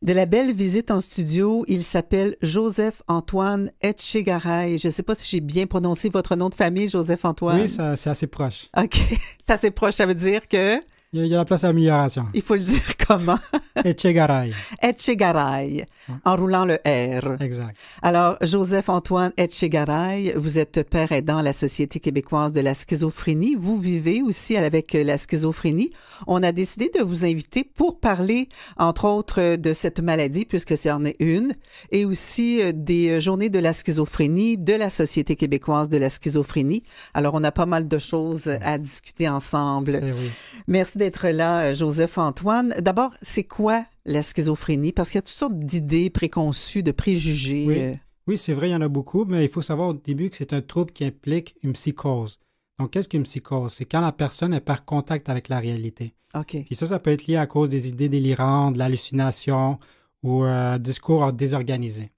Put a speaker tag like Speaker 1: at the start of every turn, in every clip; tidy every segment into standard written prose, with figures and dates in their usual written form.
Speaker 1: De la belle visite en studio. Il s'appelle Joseph-Antoine Etchegaray. Je ne sais pas si j'ai bien prononcé votre nom de famille, Joseph-Antoine.
Speaker 2: Oui, c'est assez proche.
Speaker 1: OK. C'est assez proche. Ça veut dire que...
Speaker 2: Il y a la place à l'amélioration.
Speaker 1: Il faut le dire comment?
Speaker 2: Etchegaray.
Speaker 1: Etchegaray, en roulant le R.
Speaker 2: Exact.
Speaker 1: Alors, Joseph-Antoine Etchegaray, vous êtes père aidant à la Société québécoise de la schizophrénie. Vous vivez aussi avec la schizophrénie. On a décidé de vous inviter pour parler, entre autres, de cette maladie, puisque c'en est une, et aussi des journées de la schizophrénie, de la Société québécoise de la schizophrénie. Alors, on a pas mal de choses à discuter ensemble.
Speaker 2: Oui.
Speaker 1: Merci d'être là, Joseph-Antoine. D'abord, c'est quoi la schizophrénie? Parce qu'il y a toutes sortes d'idées préconçues, de préjugés.
Speaker 2: Oui. Oui, c'est vrai, il y en a beaucoup, mais il faut savoir au début que c'est un trouble qui implique une psychose. Donc, qu'est-ce qu'une psychose? C'est quand la personne elle perd contact avec la réalité.
Speaker 1: OK.
Speaker 2: Puis ça peut être lié à cause des idées délirantes, de l'hallucination ou discours désorganisés.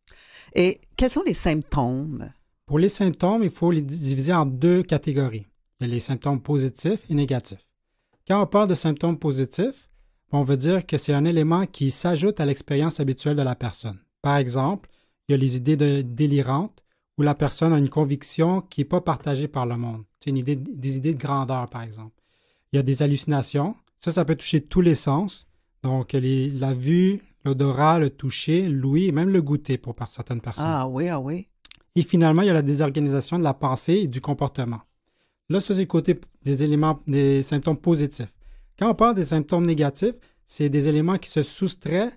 Speaker 1: Et quels sont les symptômes?
Speaker 2: Pour les symptômes, il faut les diviser en deux catégories. Il y a les symptômes positifs et négatifs. Quand on parle de symptômes positifs, on veut dire que c'est un élément qui s'ajoute à l'expérience habituelle de la personne. Par exemple, il y a les idées délirantes où la personne a une conviction qui n'est pas partagée par le monde. C'est des idées de grandeur, par exemple. Il y a des hallucinations. Ça peut toucher tous les sens. Donc, la vue, l'odorat, le toucher, l'ouïe et même le goûter pour certaines personnes.
Speaker 1: Ah oui.
Speaker 2: Et finalement, il y a la désorganisation de la pensée et du comportement. Là, ça, c'est le côté des symptômes positifs. Quand on parle des symptômes négatifs, c'est des éléments qui se soustraient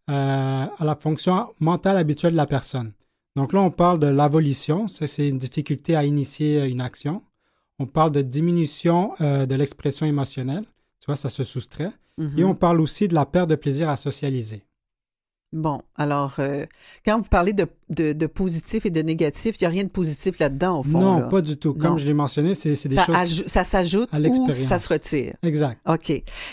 Speaker 2: à la fonction mentale habituelle de la personne. Donc là, on parle de l'avolition. Ça, c'est une difficulté à initier une action. On parle de diminution de l'expression émotionnelle. Tu vois, ça se soustrait.
Speaker 1: Mm-hmm.
Speaker 2: Et on parle aussi de la perte de plaisir à socialiser.
Speaker 1: Bon, alors, quand vous parlez de positif et de négatif, il n'y a rien de positif là-dedans, au fond.
Speaker 2: Non,
Speaker 1: là.
Speaker 2: pas du tout. Comme je l'ai mentionné, c'est des choses...
Speaker 1: Ça s'ajoute
Speaker 2: à
Speaker 1: ou
Speaker 2: l'expérience.
Speaker 1: ça se retire.
Speaker 2: Exact.
Speaker 1: OK.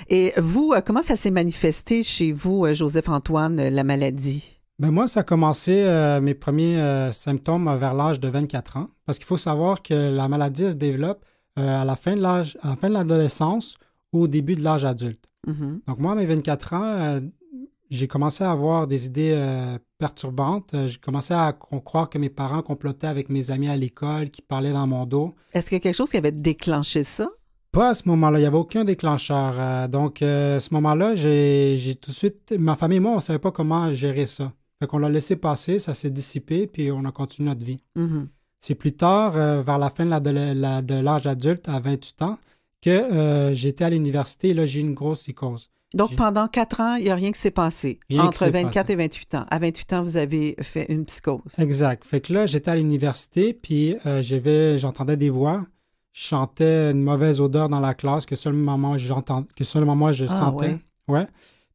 Speaker 1: Et vous, comment ça s'est manifesté chez vous, Joseph-Antoine, la maladie?
Speaker 2: Ben moi, ça a commencé mes premiers symptômes vers l'âge de 24 ans. Parce qu'il faut savoir que la maladie se développe à la fin de l'adolescence ou au début de l'âge adulte.
Speaker 1: Mm-hmm.
Speaker 2: Donc moi, à mes 24 ans... j'ai commencé à avoir des idées perturbantes. J'ai commencé à croire que mes parents complotaient avec mes amis à l'école qui parlaient dans mon dos.
Speaker 1: Est-ce qu'il y a quelque chose qui avait déclenché ça?
Speaker 2: Pas à ce moment-là. Il n'y avait aucun déclencheur. Donc, à ce moment-là, j'ai tout de suite... Ma famille et moi, on ne savait pas comment gérer ça. Fait qu'on l'a laissé passer, ça s'est dissipé, puis on a continué notre vie.
Speaker 1: Mm-hmm.
Speaker 2: C'est plus tard, vers la fin de l'âge adulte, à 28 ans, que j'étais à l'université et là, j'ai eu une grosse psychose.
Speaker 1: Donc, pendant 4 ans, il n'y a rien qui s'est passé. Entre 24 et 28 ans. À 28 ans, vous avez fait une psychose.
Speaker 2: Exact. Fait que là, j'étais à l'université, puis j'entendais des voix. Je chantais une mauvaise odeur dans la classe que seulement moi je sentais. Ouais.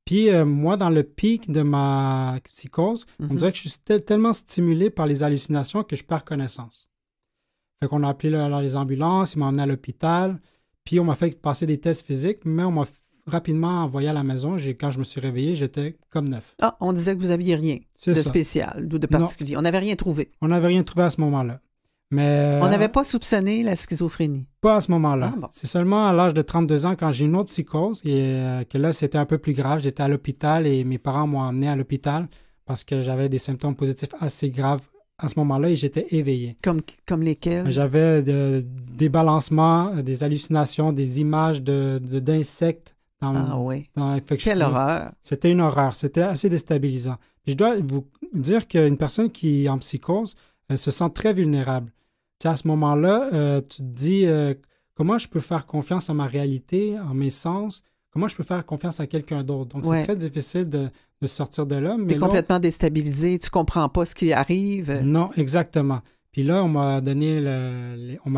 Speaker 2: Puis moi, dans le pic de ma psychose, on dirait que je suis tellement stimulé par les hallucinations que je perds connaissance. Fait qu'on a appelé les ambulances, ils m'ont emmené à l'hôpital, puis on m'a fait passer des tests physiques, mais on m'a rapidement envoyé à la maison. Quand je me suis réveillé, j'étais comme neuf.
Speaker 1: Ah, on disait que vous n'aviez rien de spécial ou de particulier. On n'avait rien trouvé.
Speaker 2: On n'avait rien trouvé à ce moment-là. Mais
Speaker 1: on n'avait pas soupçonné la schizophrénie.
Speaker 2: Pas à ce moment-là.
Speaker 1: Ah, bon.
Speaker 2: C'est seulement à l'âge de 32 ans, quand j'ai une autre psychose, et que là, c'était un peu plus grave. J'étais à l'hôpital et mes parents m'ont emmené à l'hôpital parce que j'avais des symptômes positifs assez graves à ce moment-là et j'étais éveillé.
Speaker 1: Comme lesquels?
Speaker 2: J'avais des balancements, des hallucinations, des images d'insectes.
Speaker 1: Quelle horreur!
Speaker 2: C'était une horreur. C'était assez déstabilisant. Puis je dois vous dire qu'une personne qui est en psychose, elle se sent très vulnérable. Tu sais, à ce moment-là, tu te dis comment je peux faire confiance à ma réalité, en mes sens, comment je peux faire confiance à quelqu'un d'autre. Donc, c'est très difficile de sortir de là.
Speaker 1: Tu es complètement déstabilisé, tu ne comprends pas ce qui arrive.
Speaker 2: Non, exactement. Puis là, on m'a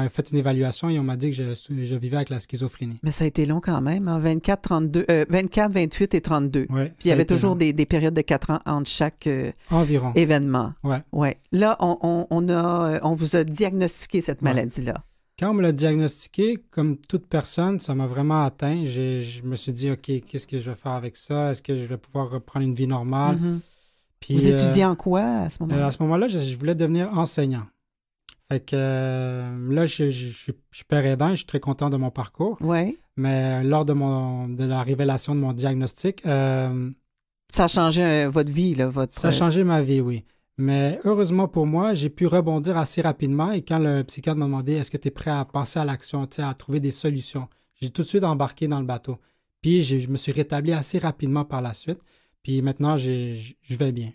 Speaker 2: fait une évaluation et on m'a dit que je vivais avec la schizophrénie.
Speaker 1: Mais ça a été long quand même, hein? 24, 28 et 32.
Speaker 2: Ouais,
Speaker 1: puis il y avait toujours des périodes de 4 ans entre chaque événement.
Speaker 2: Ouais.
Speaker 1: Là, on vous a diagnostiqué cette maladie-là.
Speaker 2: Quand on me l'a diagnostiqué, comme toute personne, ça m'a vraiment atteint. Je me suis dit, OK, qu'est-ce que je vais faire avec ça? Est-ce que je vais pouvoir reprendre une vie normale?
Speaker 1: Mm-hmm. Puis, vous étudiez en quoi à ce moment-là?
Speaker 2: À ce moment-là, je voulais devenir enseignant. Fait que là, je suis père aidant et je suis très content de mon parcours.
Speaker 1: Oui.
Speaker 2: Mais lors de la révélation de mon diagnostic,
Speaker 1: Ça a changé votre vie, là,
Speaker 2: Ça a changé ma vie, oui. Mais heureusement pour moi, j'ai pu rebondir assez rapidement et quand le psychiatre m'a demandé est-ce que tu es prêt à passer à l'action, à trouver des solutions, j'ai tout de suite embarqué dans le bateau. Puis je me suis rétabli assez rapidement par la suite. Puis maintenant, je vais bien.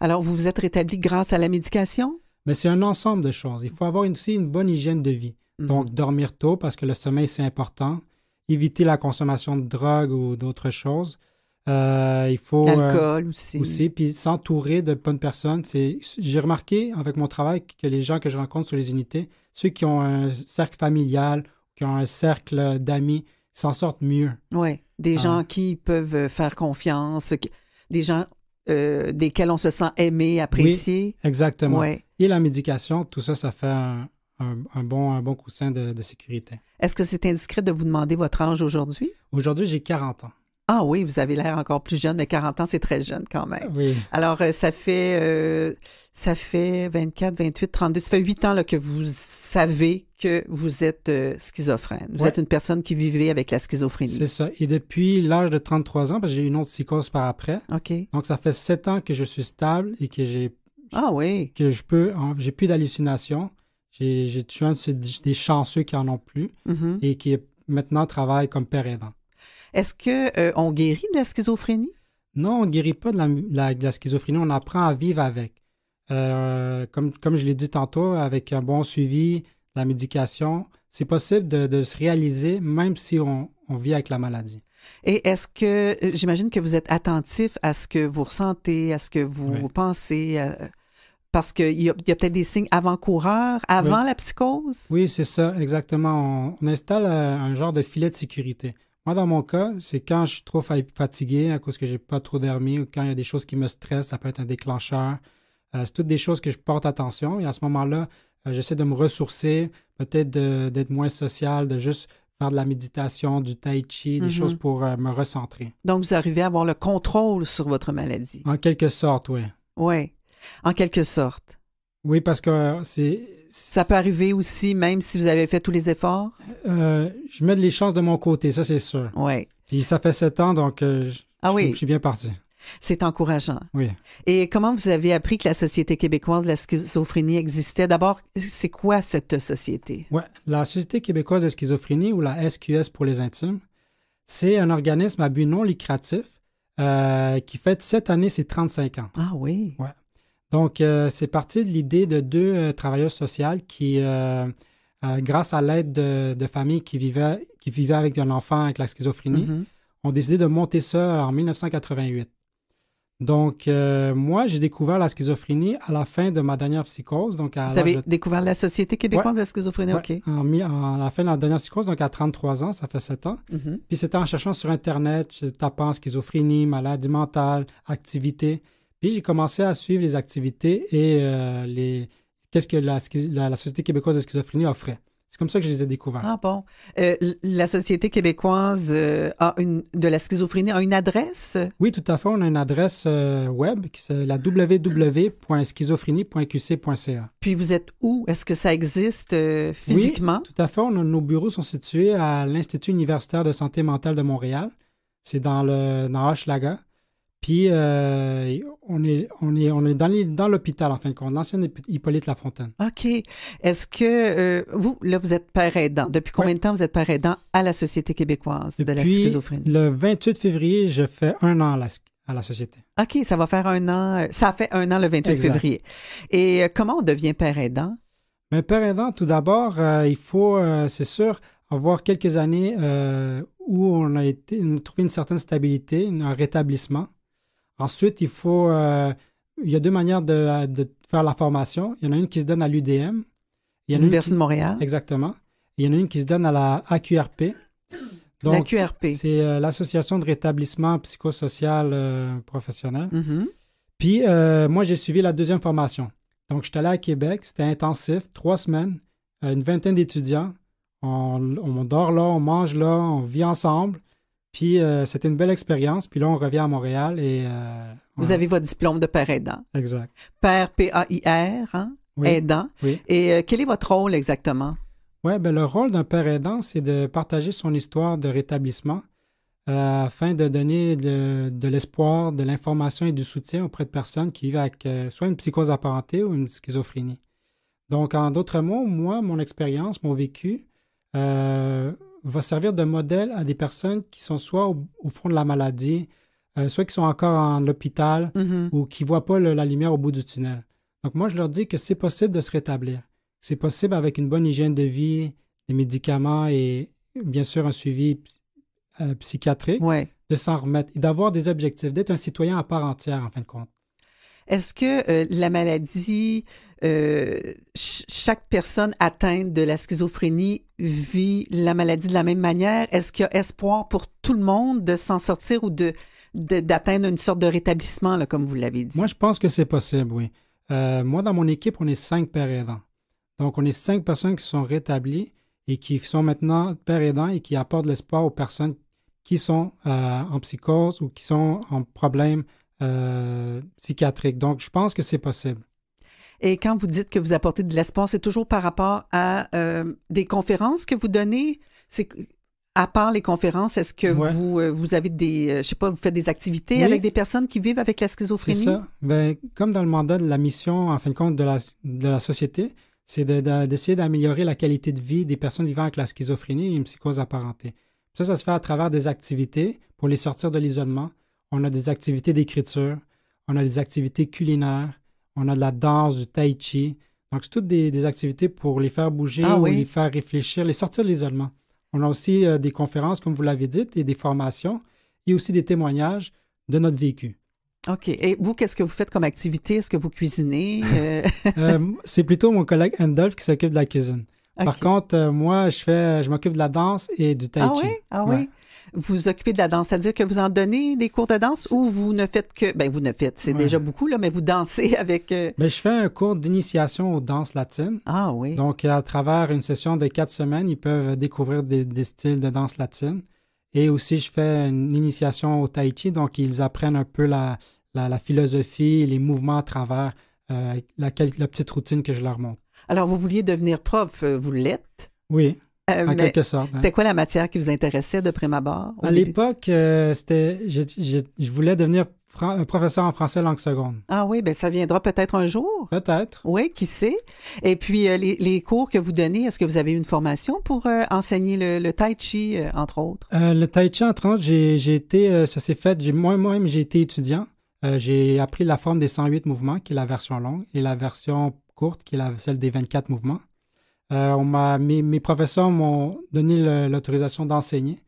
Speaker 1: Alors, vous vous êtes rétabli grâce à la médication?
Speaker 2: Mais c'est un ensemble de choses. Il faut avoir aussi une bonne hygiène de vie. Donc, dormir tôt parce que le sommeil, c'est important. Éviter la consommation de drogue ou d'autres choses. Il faut...
Speaker 1: L'alcool aussi.
Speaker 2: Puis s'entourer de bonnes personnes. J'ai remarqué avec mon travail que les gens que je rencontre sur les unités, ceux qui ont un cercle familial, qui ont un cercle d'amis, s'en sortent mieux.
Speaker 1: Oui, des gens qui peuvent faire confiance, des gens desquels on se sent aimé, apprécié.
Speaker 2: Oui, exactement.
Speaker 1: Ouais.
Speaker 2: Et la médication, tout ça, ça fait un bon coussin de sécurité.
Speaker 1: Est-ce que c'est indiscret de vous demander votre âge aujourd'hui?
Speaker 2: Aujourd'hui, j'ai 40 ans.
Speaker 1: Ah oui, vous avez l'air encore plus jeune, mais 40 ans, c'est très jeune quand même.
Speaker 2: Oui.
Speaker 1: Alors, ça fait 24, 28, 32, ça fait 8 ans là, que vous savez que vous êtes schizophrène. Vous êtes une personne qui vivait avec la schizophrénie.
Speaker 2: C'est ça. Et depuis l'âge de 33 ans, parce que j'ai eu une autre psychose par après.
Speaker 1: OK.
Speaker 2: Donc, ça fait 7 ans que je suis stable et que j'ai plus d'hallucinations. Je suis un des chanceux qui en ont plus et qui maintenant travaille comme père aidant.
Speaker 1: Est-ce qu'on guérit de la schizophrénie?
Speaker 2: Non, on ne guérit pas de la schizophrénie. On apprend à vivre avec. Comme je l'ai dit tantôt, avec un bon suivi, la médication, c'est possible de se réaliser même si on vit avec la maladie.
Speaker 1: Et est-ce que, j'imagine que vous êtes attentif à ce que vous ressentez, à ce que vous pensez, parce qu'il y a peut-être des signes avant-coureurs, avant la psychose?
Speaker 2: Oui, c'est ça, exactement. On installe un genre de filet de sécurité. Moi, dans mon cas, c'est quand je suis trop fatigué à cause que j'ai pas trop dormi ou quand il y a des choses qui me stressent, ça peut être un déclencheur. C'est toutes des choses que je porte attention et à ce moment-là, j'essaie de me ressourcer, peut-être d'être moins social, de juste faire de la méditation, du tai chi, des choses pour me recentrer.
Speaker 1: Donc, vous arrivez à avoir le contrôle sur votre maladie.
Speaker 2: En quelque sorte, oui.
Speaker 1: Oui, en quelque sorte.
Speaker 2: Oui, parce que
Speaker 1: ça peut arriver aussi, même si vous avez fait tous les efforts?
Speaker 2: Je mets les chances de mon côté, ça c'est sûr.
Speaker 1: Oui.
Speaker 2: Puis ça fait 7 ans, donc je suis bien parti.
Speaker 1: C'est encourageant.
Speaker 2: Oui.
Speaker 1: Et comment vous avez appris que la Société québécoise de la schizophrénie existait? D'abord, c'est quoi cette société?
Speaker 2: Oui, la Société québécoise de schizophrénie, ou la SQS pour les intimes, c'est un organisme à but non lucratif qui fête cette année ses 35 ans.
Speaker 1: Ah oui?
Speaker 2: Oui. Donc, c'est parti de l'idée de deux travailleuses sociales qui, grâce à l'aide de familles qui vivaient avec un enfant avec la schizophrénie, ont décidé de monter ça en 1988. Donc, moi, j'ai découvert la schizophrénie à la fin de ma dernière psychose. Donc
Speaker 1: vous avez découvert la Société québécoise de la schizophrénie?
Speaker 2: Ouais,
Speaker 1: OK.
Speaker 2: À la fin de la dernière psychose, donc à 33 ans, ça fait 7 ans. Puis c'était en cherchant sur Internet, tapant schizophrénie, maladie mentale, activité. Puis j'ai commencé à suivre les activités et qu'est-ce que la Société québécoise de schizophrénie offrait. C'est comme ça que je les ai découverts.
Speaker 1: Ah bon. La Société québécoise de la schizophrénie a une adresse?
Speaker 2: Oui, tout à fait. On a une adresse web qui c'est la www.schizophrénie.qc.ca.
Speaker 1: Puis vous êtes où? Est-ce que ça existe physiquement?
Speaker 2: Oui, tout à fait. Nos bureaux sont situés à l'Institut universitaire de santé mentale de Montréal. C'est dans Hochelaga. Puis, on est dans l'hôpital, en fin de compte, l'ancienne Hippolyte Lafontaine.
Speaker 1: OK. Est-ce que vous êtes père aidant. Depuis combien de temps vous êtes père aidant à la Société québécoise de la schizophrénie?
Speaker 2: Le 28 février, je fais 1 an à la Société.
Speaker 1: OK, ça va faire 1 an. Ça fait 1 an le 28 février. Et comment on devient père aidant?
Speaker 2: Bien, père aidant, tout d'abord, il faut, c'est sûr, avoir quelques années où on a trouvé une certaine stabilité, un rétablissement. Ensuite, il y a 2 manières de faire la formation. Il y en a une qui se donne à l'UDM.
Speaker 1: L'Université de Montréal.
Speaker 2: Exactement. Il y en a une qui se donne à la AQRP. Donc,
Speaker 1: la QRP.
Speaker 2: C'est l'Association de rétablissement psychosocial professionnel. Puis, moi, j'ai suivi la 2e formation. Donc, je suis allé à Québec. C'était intensif, 3 semaines, une vingtaine d'étudiants. On dort là, on mange là, on vit ensemble. Puis, c'était une belle expérience. Puis là, on revient à Montréal et...
Speaker 1: Vous avez votre diplôme de père aidant.
Speaker 2: Exact.
Speaker 1: Père, P-A-I-R, hein?
Speaker 2: Oui.
Speaker 1: Aidant.
Speaker 2: Oui.
Speaker 1: Et quel est votre rôle exactement?
Speaker 2: Oui, bien, le rôle d'un père aidant, c'est de partager son histoire de rétablissement afin de donner de l'espoir, de l'information et du soutien auprès de personnes qui vivent avec soit une psychose apparentée ou une schizophrénie. Donc, en d'autres mots, moi, mon expérience, mon vécu, va servir de modèle à des personnes qui sont soit au fond de la maladie, soit qui sont encore en hôpital ou qui ne voient pas la lumière au bout du tunnel. Donc, moi, je leur dis que c'est possible de se rétablir. C'est possible avec une bonne hygiène de vie, des médicaments et bien sûr un suivi psychiatrique, de s'en remettre et d'avoir des objectifs, d'être un citoyen à part entière, en fin de compte.
Speaker 1: Est-ce que la maladie, chaque personne atteinte de la schizophrénie vit la maladie de la même manière? Est-ce qu'il y a espoir pour tout le monde de s'en sortir ou d'atteindre une sorte de rétablissement, là, comme vous l'avez dit?
Speaker 2: Moi, je pense que c'est possible, oui. Moi, dans mon équipe, on est 5 pères aidants. Donc, on est 5 personnes qui sont rétablies et qui sont maintenant pères aidants et qui apportent de l'espoir aux personnes qui sont en psychose ou qui sont en problème psychiatrique. Donc, je pense que c'est possible.
Speaker 1: Et quand vous dites que vous apportez de l'espoir, c'est toujours par rapport à des conférences que vous donnez? À part les conférences, est-ce que vous avez des, je sais pas, vous faites des activités avec des personnes qui vivent avec la schizophrénie?
Speaker 2: C'est ça. Bien, comme dans le mandat de la mission, en fin de compte, de la société, c'est d'essayer d'améliorer la qualité de vie des personnes vivant avec la schizophrénie et une psychose apparentée. Ça se fait à travers des activités pour les sortir de l'isolement. On a des activités d'écriture, on a des activités culinaires, on a de la danse, du tai chi. Donc, c'est toutes des activités pour les faire bouger ou les faire réfléchir, les sortir de l'isolement. On a aussi des conférences, comme vous l'avez dit, et des formations et aussi des témoignages de notre vécu.
Speaker 1: OK. Et vous, qu'est-ce que vous faites comme activité? Est-ce que vous cuisinez?
Speaker 2: C'est plutôt mon collègue Andolph qui s'occupe de la cuisine. Okay. Par contre, moi, je m'occupe de la danse et du tai chi.
Speaker 1: Oui? Vous vous occupez de la danse, c'est-à-dire que vous en donnez des cours de danse ou vous ne faites que... Bien, vous ne faites, c'est déjà beaucoup, là, mais vous dansez avec...
Speaker 2: Bien, je fais un cours d'initiation aux danses latines.
Speaker 1: Ah oui.
Speaker 2: Donc, à travers une session de 4 semaines, ils peuvent découvrir des styles de danse latine. Et aussi, je fais une initiation au tai chi, donc ils apprennent un peu la philosophie, les mouvements à travers la petite routine que je leur montre.
Speaker 1: Alors, vous vouliez devenir prof, vous l'êtes?
Speaker 2: Oui. En quelque sorte.
Speaker 1: C'était quoi la matière qui vous intéressait de prime abord?
Speaker 2: À l'époque, je voulais devenir professeur en français langue seconde.
Speaker 1: Ah oui, bien ça viendra peut-être un jour.
Speaker 2: Peut-être.
Speaker 1: Oui, qui sait. Et puis, les cours que vous donnez, est-ce que vous avez une formation pour enseigner le tai chi, entre autres?
Speaker 2: Le tai chi, entre autres, j'ai été, ça s'est fait, moi-même, j'ai été étudiant. J'ai appris la forme des 108 mouvements, qui est la version longue, et la version courte, qui est celle des 24 mouvements. Mes professeurs m'ont donné l'autorisation d'enseigner.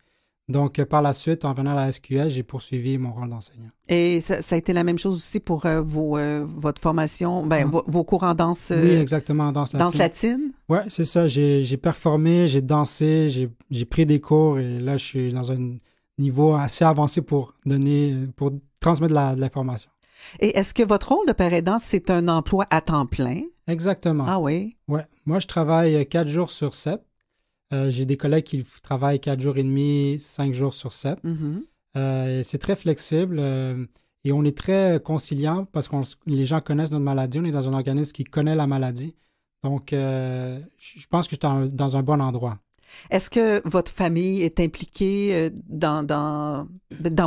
Speaker 2: Donc, par la suite, en venant à la SQL, j'ai poursuivi mon rôle d'enseignant.
Speaker 1: Et ça a été la même chose aussi pour votre formation, vos cours en danse?
Speaker 2: Oui, exactement, en danse latine.
Speaker 1: Danse latine?
Speaker 2: Oui, c'est ça. J'ai performé, j'ai dansé, j'ai pris des cours et là, je suis dans un niveau assez avancé pour transmettre de l'information.
Speaker 1: Et est-ce que votre rôle de père aidant, c'est un emploi à temps plein?
Speaker 2: Exactement.
Speaker 1: Ah oui?
Speaker 2: Oui. Moi, je travaille 4 jours sur 7. J'ai des collègues qui travaillent 4 jours et demi, 5 jours sur 7. Mm-hmm. C'est très flexible et on est très conciliant parce que les gens connaissent notre maladie. On est dans un organisme qui connaît la maladie. Donc, je pense que je suis dans un bon endroit.
Speaker 1: Est-ce que votre famille est impliquée dans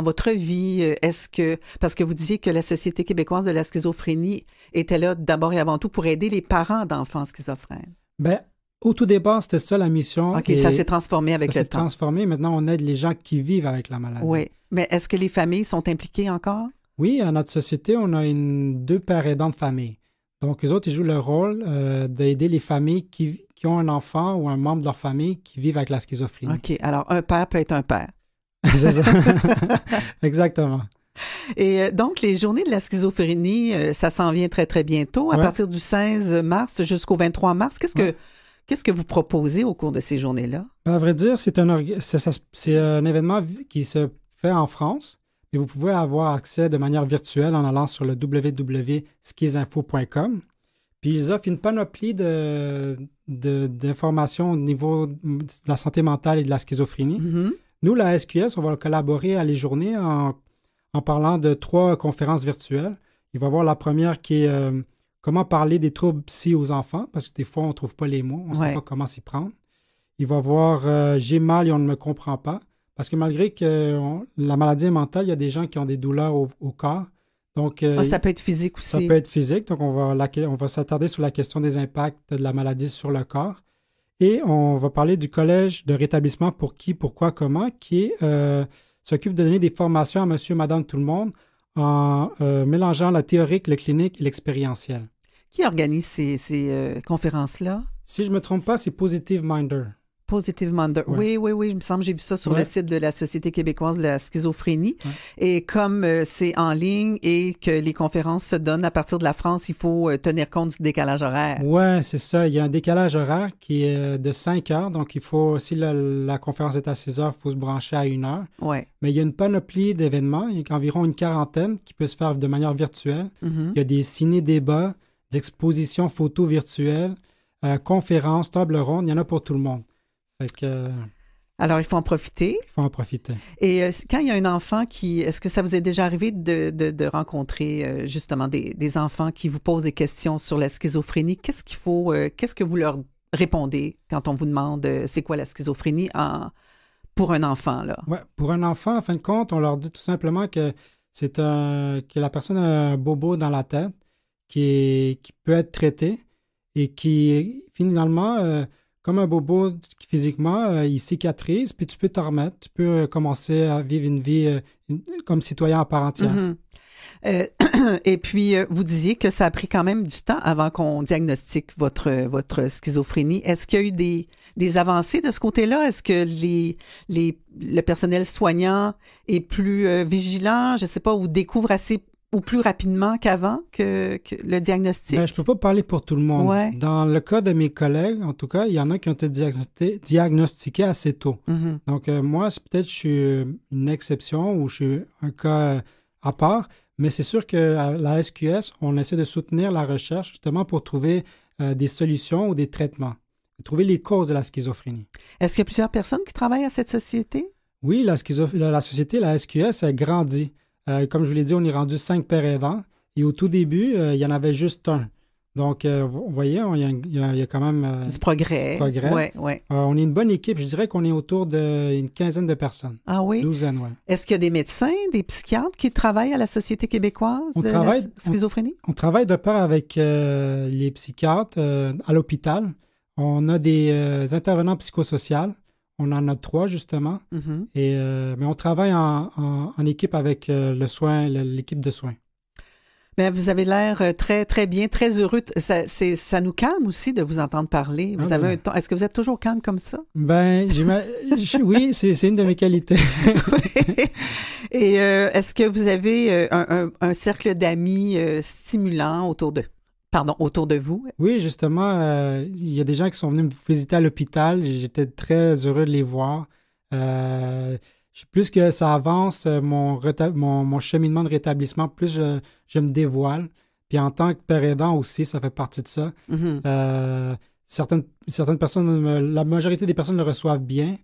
Speaker 1: votre vie? Parce que vous disiez que la Société québécoise de la schizophrénie était là d'abord et avant tout pour aider les parents d'enfants schizophrènes.
Speaker 2: Bien, au tout départ, c'était ça la mission.
Speaker 1: OK, ça s'est transformé avec le temps. Ça s'est
Speaker 2: transformé. Maintenant, on aide les gens qui vivent avec la maladie.
Speaker 1: Oui, mais est-ce que les familles sont impliquées encore?
Speaker 2: Oui, à notre société, on a 2 pères aidants de famille. Donc, eux autres, ils jouent le rôle d'aider les familles qui ont un enfant ou un membre de leur famille qui vivent avec la schizophrénie.
Speaker 1: OK. Alors, un père peut être un père.
Speaker 2: C'est ça. Exactement.
Speaker 1: Et donc, les journées de la schizophrénie, ça s'en vient très, très bientôt. À partir du 16 mars jusqu'au 23 mars, qu'est-ce que vous proposez au cours de ces journées-là?
Speaker 2: À vrai dire, c'est un événement qui se fait en France. Et vous pouvez avoir accès de manière virtuelle en allant sur le www.schizinfo.com. Puis ils offrent une panoplie d'informations au niveau de la santé mentale et de la schizophrénie. Mm-hmm. Nous, la SQS, on va collaborer à les journées en parlant de 3 conférences virtuelles. Il va y avoir la première qui est comment parler des troubles psy aux enfants, parce que des fois, on ne trouve pas les mots, on ne sait pas comment s'y prendre. Il va y avoir j'ai mal et on ne me comprend pas. Parce que malgré que la maladie est mentale, il y a des gens qui ont des douleurs au corps. Donc,
Speaker 1: ça peut être physique aussi.
Speaker 2: Ça peut être physique. Donc, on va s'attarder sur la question des impacts de la maladie sur le corps. Et on va parler du Collège de rétablissement pour qui, pourquoi, comment, qui s'occupe de donner des formations à monsieur, madame, tout le monde en mélangeant la théorique, le clinique et l'expérientiel.
Speaker 1: Qui organise ces conférences-là? Si
Speaker 2: je ne me trompe pas, c'est Positive Minder.
Speaker 1: Positive Minder. Oui. Il me semble que j'ai vu ça sur le site de la Société québécoise de la schizophrénie. Ouais. Et comme c'est en ligne et que les conférences se donnent à partir de la France, il faut tenir compte du décalage horaire.
Speaker 2: Oui, c'est ça. Il y a un décalage horaire qui est de 5 heures. Donc, il faut, si la conférence est à 6 heures, il faut se brancher à 1 heure.
Speaker 1: Ouais.
Speaker 2: Mais il y a une panoplie d'événements. Il y a environ une quarantaine qui peut se faire de manière virtuelle. Mm-hmm. Il y a des ciné-débats, des expositions photos virtuelles, conférences, tables rondes. Il y en a pour tout le monde.
Speaker 1: Alors, il faut en profiter.
Speaker 2: Il faut en profiter.
Speaker 1: Et quand il y a un enfant est-ce que ça vous est déjà arrivé de rencontrer justement des enfants qui vous posent des questions sur la schizophrénie? Qu'est-ce que vous leur répondez quand on vous demande c'est quoi la schizophrénie pour un enfant, là?
Speaker 2: Ouais, pour un enfant, en fin de compte, on leur dit tout simplement que que la personne a un bobo dans la tête qui peut être traité et qui finalement comme un bobo, physiquement, il cicatrise, puis tu peux t'en remettre. Tu peux commencer à vivre une vie comme citoyen à part entière.
Speaker 1: Mm-hmm. Et puis, vous disiez que ça a pris quand même du temps avant qu'on diagnostique votre schizophrénie. Est-ce qu'il y a eu des avancées de ce côté-là? Est-ce que le personnel soignant est plus vigilant, je ne sais pas, ou découvre ou plus rapidement qu'avant que le diagnostic?
Speaker 2: Je ne peux pas parler pour tout le monde.
Speaker 1: Ouais.
Speaker 2: Dans le cas de mes collègues, en tout cas, il y en a qui ont été diagnostiqués assez tôt.
Speaker 1: Mm-hmm.
Speaker 2: Donc, moi, peut-être je suis une exception ou je suis un cas à part, mais c'est sûr qu'à la SQS, on essaie de soutenir la recherche justement pour trouver des solutions ou des traitements, trouver les causes de la schizophrénie.
Speaker 1: Est-ce qu'il y a plusieurs personnes qui travaillent à cette société?
Speaker 2: Oui, la société, la SQS, a grandi. Comme je vous l'ai dit, on est rendu 5 pères aidants. Et au tout début, il y en avait juste un. Donc, vous voyez, il y a quand même
Speaker 1: du progrès. Ouais.
Speaker 2: On est une bonne équipe. Je dirais qu'on est autour d'une quinzaine de personnes.
Speaker 1: Ah oui?
Speaker 2: 12, oui.
Speaker 1: Est-ce qu'il y a des médecins, des psychiatres qui travaillent à la Société québécoise de la schizophrénie?
Speaker 2: On travaille de pair avec les psychiatres à l'hôpital. On a des intervenants psychosociaux. On en a 3, justement. Mm-hmm. Mais on travaille en équipe avec l'équipe de soins.
Speaker 1: Bien, vous avez l'air très, très bien, très heureux. Ça nous calme aussi de vous entendre parler. Vous avez un ton. Est-ce que vous êtes toujours calme comme ça?
Speaker 2: Oui, c'est une de mes qualités.
Speaker 1: Et est-ce que vous avez un cercle d'amis stimulant autour de vous?
Speaker 2: Oui, justement, il y a des gens qui sont venus me visiter à l'hôpital. J'étais très heureux de les voir. Plus que ça avance, mon cheminement de rétablissement, plus je me dévoile. Puis en tant que père aidant aussi, ça fait partie de ça. Mm-hmm. Certaines personnes, la majorité des personnes le reçoivent bien.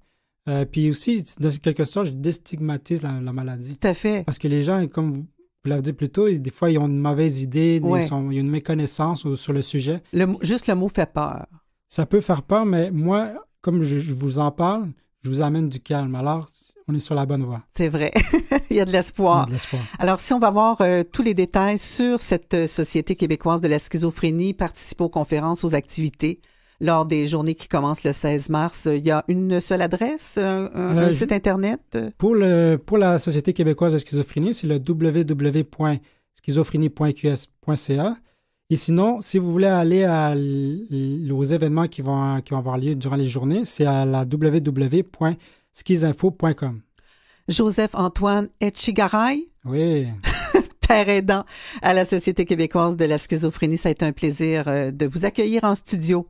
Speaker 2: Puis aussi, de quelque sorte, je déstigmatise la maladie.
Speaker 1: Tout à fait.
Speaker 2: Parce que les gens, comme vous l'avez dit plus tôt, des fois, ils ont une mauvaise idée, il y a une méconnaissance sur le sujet.
Speaker 1: Juste le mot fait peur.
Speaker 2: Ça peut faire peur, mais moi, comme je vous en parle, je vous amène du calme. Alors, on est sur la bonne voie.
Speaker 1: C'est vrai. Il y a de l'espoir. Alors, si on va voir tous les détails sur cette Société québécoise de la schizophrénie, participer aux conférences, aux activités, lors des journées qui commencent le 16 mars, il y a une seule adresse, un site Internet?
Speaker 2: Pour la Société québécoise de schizophrénie, c'est le www.schizophrénie.qs.ca. Et sinon, si vous voulez aller aux événements qui vont avoir lieu durant les journées, c'est à la www.schizinfo.com.
Speaker 1: Joseph-Antoine Etchegaray.
Speaker 2: Oui.
Speaker 1: Père aidant à la Société québécoise de la schizophrénie. Ça a été un plaisir de vous accueillir en studio.